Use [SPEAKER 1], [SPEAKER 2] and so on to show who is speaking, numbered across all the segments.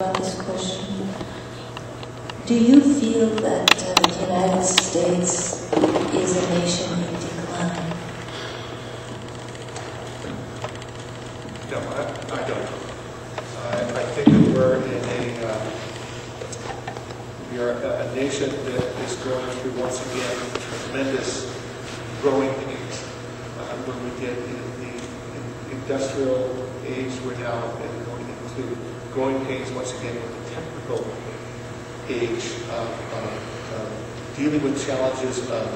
[SPEAKER 1] About this question. Do you feel that the United States is a nation in decline?
[SPEAKER 2] No, I don't. I think that we are a nation that is going through, once again, tremendous growing pains. When we get in the industrial age, we're now going into growing pains once again with the technical age of dealing with challenges of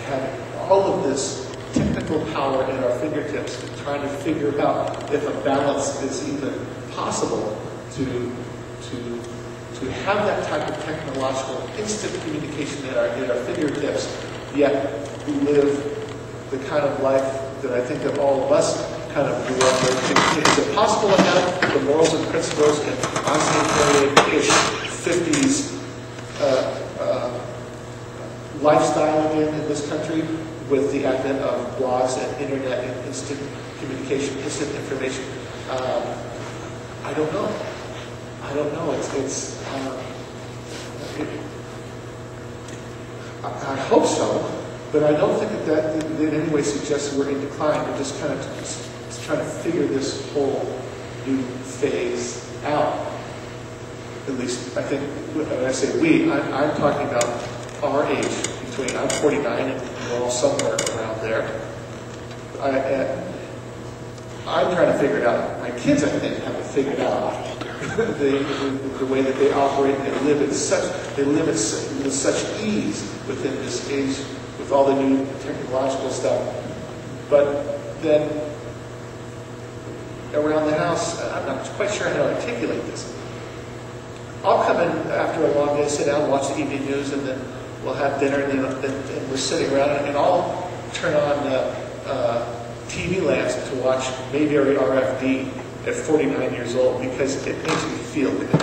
[SPEAKER 2] having all of this technical power at our fingertips and trying to figure out if a balance is even possible to have that type of technological instant communication at our fingertips, yet live the kind of life that I think that all of us kind of grew up with. Is it possible to have the morals and principles in Austin-ish 50s lifestyle again in this country with the advent of blogs and internet and instant communication, instant information? I don't know. I don't know. I hope so, but I don't think that in any way suggests we're in decline. We're just kind of trying to figure this whole new phase out. At least I think when I say we, I'm talking about our age. I'm 49 and we're all somewhere around there. I'm trying to figure it out. My kids, I think, haven't figured out the way that they operate and live with such ease within this age with all the new technological stuff. But then around the house, I'm not quite sure how to articulate this. I'll come in after a long day, sit down, watch the evening news, and then we'll have dinner, and we're sitting around, and I'll turn on TV lands to watch Mayberry RFD at 49 years old because it makes me feel good.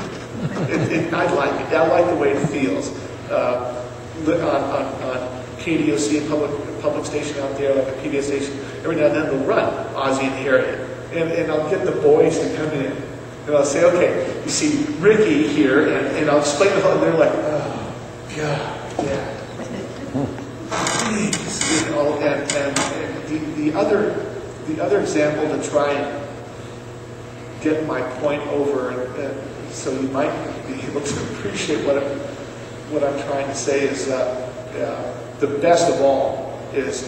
[SPEAKER 2] I like it. I like the way it feels. On KDOC, public station out there, like a PBS station, every now and then they'll run Ozzie and Harriet. And I'll get the boys to come in, and I'll say, okay, you see Ricky here, and I'll explain the whole, and they're like, oh, God, yeah. Please. You know, and the other example to try and get my point over, and so you might be able to appreciate what I'm trying to say is the best of all is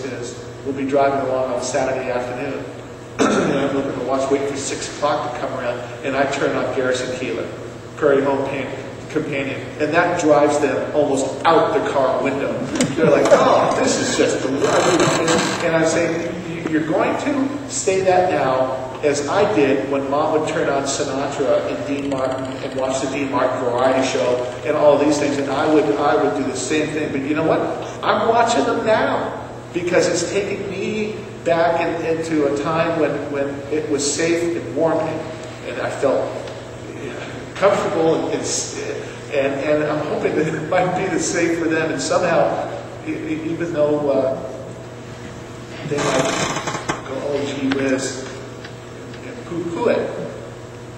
[SPEAKER 2] we'll be driving along on Saturday afternoon, and I'm looking to wait for 6 o'clock to come around, and I turn on Garrison Keillor, Prairie Home Companion, and that drives them almost out the car window. They're like, oh, this is just and I'm saying, you're going to say that now, as I did when Mom would turn on Sinatra and Dean Martin and watch the Dean Martin variety show and all these things, and I would do the same thing. But you know what? I'm watching them now because it's taking me back into a time when it was safe and warm and I felt comfortable and I'm hoping that it might be the same for them. And somehow, even though they might go, oh, gee whiz, and poo-poo it,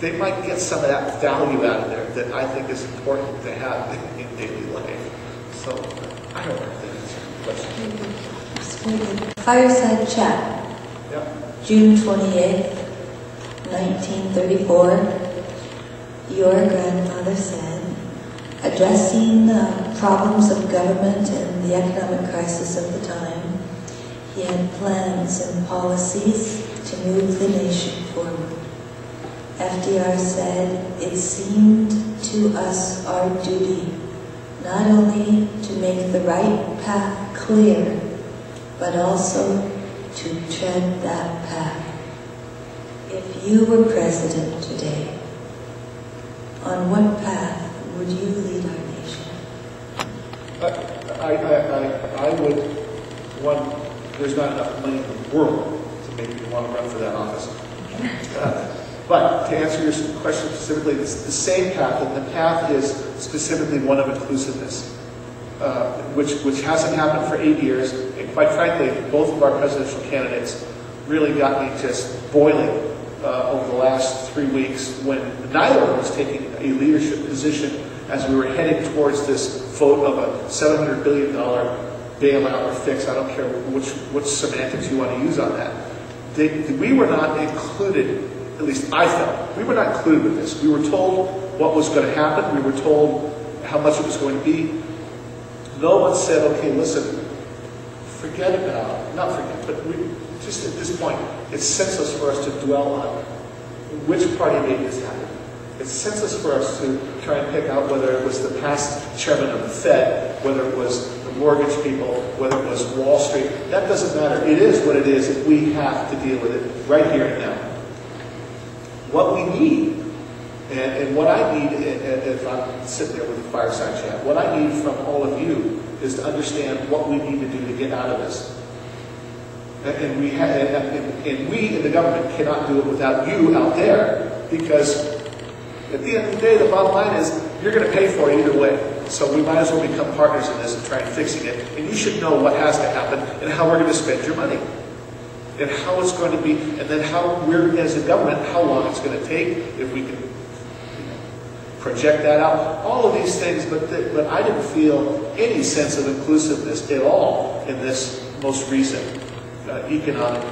[SPEAKER 2] they might get some of that value out of there that I think is important to have in daily life. So, I don't know if that answers your question.
[SPEAKER 1] Fireside Chat,
[SPEAKER 2] Yeah.
[SPEAKER 1] June 28th, 1934. Your grandfather said, addressing the problems of government and the economic crisis of the time, he had plans and policies to move the nation forward. FDR said, it seemed to us our duty not only to make the right path clear, but also to tread that path. If you were president today, on what path would you lead our nation?
[SPEAKER 2] I would, there's not enough money in the world to make me want to run for that office. But to answer your question specifically, it's the same path, and the path is specifically one of inclusiveness, which hasn't happened for 8 years. And quite frankly, both of our presidential candidates really got me just boiling over the last 3 weeks when neither of us was taking a leadership position as we were heading towards this vote of a $700 billion bailout or fix. I don't care which semantics you want to use on that. We were not included, at least I felt, we were not included with this. We were told what was going to happen. We were told how much it was going to be. No one said, okay, listen, forget about, not forget, but just at this point, it's senseless for us to dwell on which party made this happen. It's senseless for us to try and pick out whether it was the past chairman of the Fed, whether it was the mortgage people, whether it was Wall Street. That doesn't matter. It is what it is, and we have to deal with it right here and now. What we need, and what I need, if I'm sitting there with a fireside chat, what I need from all of you is to understand what we need to do to get out of this. And we in the government cannot do it without you out there, because at the end of the day, the bottom line is you're going to pay for it either way. So we might as well become partners in this and try and fixing it. And you should know what has to happen and how we're going to spend your money. And how it's going to be, and then how we're, as a government, how long it's going to take, if we can project that out. All of these things, but I didn't feel any sense of inclusiveness at all in this most recent economic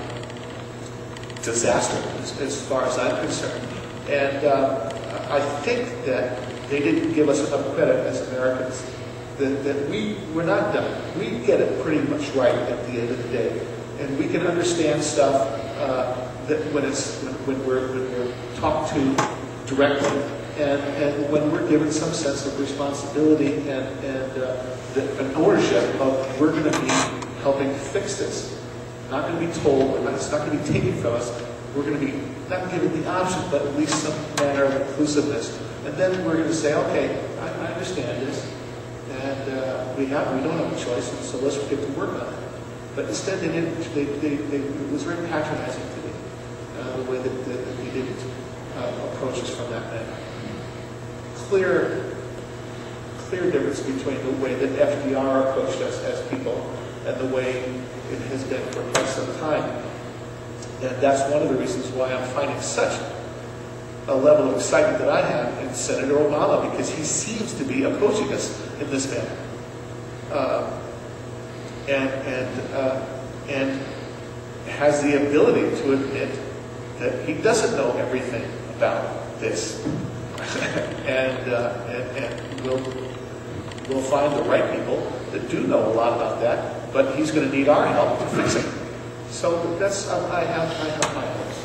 [SPEAKER 2] disaster, as far as I'm concerned. And I think that they didn't give us enough credit as Americans, that we're not done. We get it pretty much right at the end of the day. And we can understand stuff that when we're talked to directly, and when we're given some sense of responsibility and an ownership of we're going to be helping to fix this. Not going to be told, it's not going to be taken from us. We're going to be not given the option, but at least some manner of inclusiveness. And then we're going to say, okay, I understand this, and we don't have a choice, and so let's get to work on it. But instead, they didn't. It was very patronizing to me, the way that they didn't approach us from that manner. Clear difference between the way that FDR approached us as people and the way it has been for quite some time. And that's one of the reasons why I'm finding such a level of excitement that I have in Senator Obama, because he seems to be approaching us in this manner. And has the ability to admit that he doesn't know everything about this. and we'll find the right people that do know a lot about that, but he's going to need our help to fix it. So that's I have my hopes.